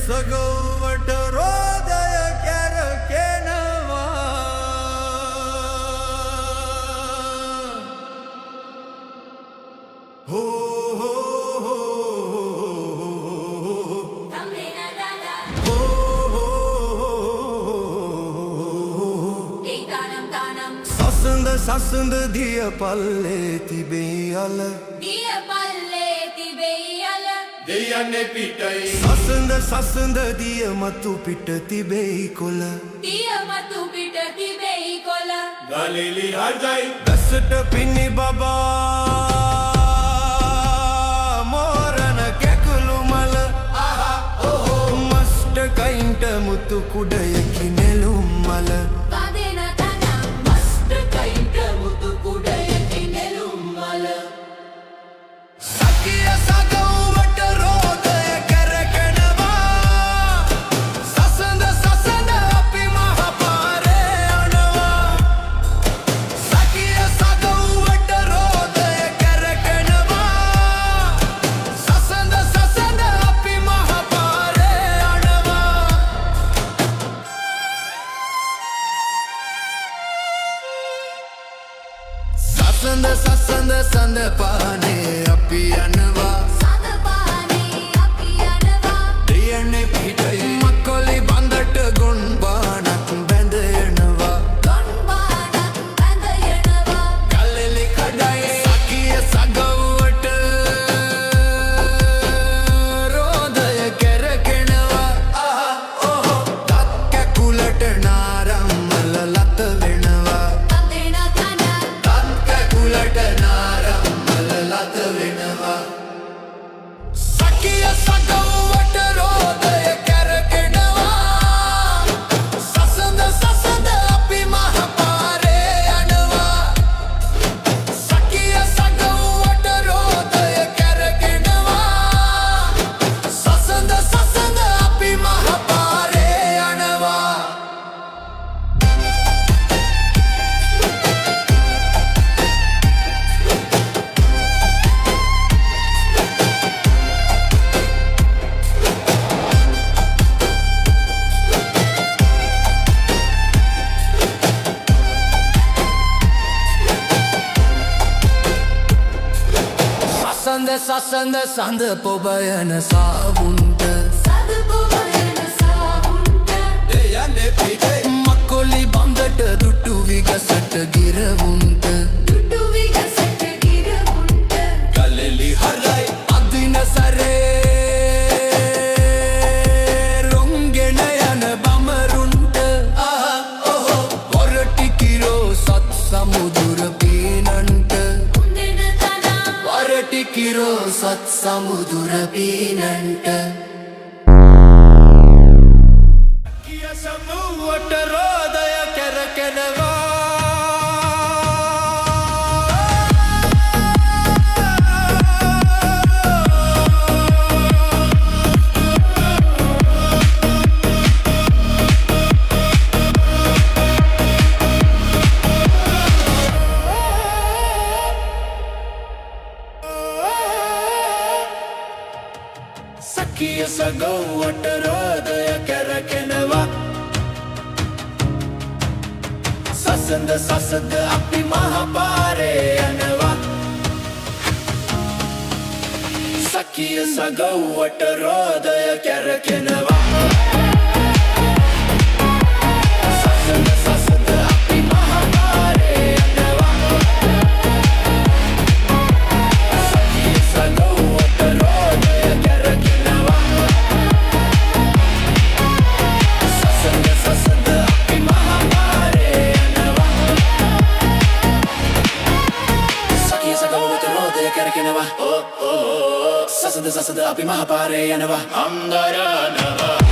सगवट रोदय कॅरकेनवा हो हो हो සසඳ දිය පල්ලේ තිබෙයි අල දෙයන්නේ පිටයි සසඳ දිය මතු පිට තිබෙයි කොළ ගලෙලි හදයි දසට පිණි බබා මෝරණ කැකුළු මල මස්ට කයින්ට මුතු කුඩයකි නෙළුම් මල සඳ පානේ අපි යනවා දෙයන්නේ පිටයි මක්කොලි බඳට ගොන් බානක් බැඳ යනවා කල්ලෙලි කඩයි සකිය සගව්වට රෝදය කැරකෙනවා තත් කැකුලට නාරම්මල ලත වෙනවා සකිය සගව්වට රෝදය කැරකෙනවා සසඳ අපි මහ පාරේ යනවා සකිය සගව්වට රෝදය කැරකෙනවා සසඳ අපි මහ පාරේ යනවා සඳ පොබයන සාවුන්ට දෙයන්නේ පිටේ මක්කොලි බඳට දුටු විගසට ගිරවුන්ට ගලෙලි හරයි අදින සරේ රොංගෙන යන බමරුන්ට වොරටි කිරෝ සත් සමුදුර පීනන්ට කිරෝ සත් සමුදුර පීනන්ට කිය සමුවට රෝදය කැරකෙනවා සකිය සගව්වට රෝදය කැරකෙනවා සසඳ අපි මහ පාරේ යනවා සකිය සගව්වට රෝදය කැරකෙනවා සසඳ අපි මහ පාරේ යනවා අම්දරනවා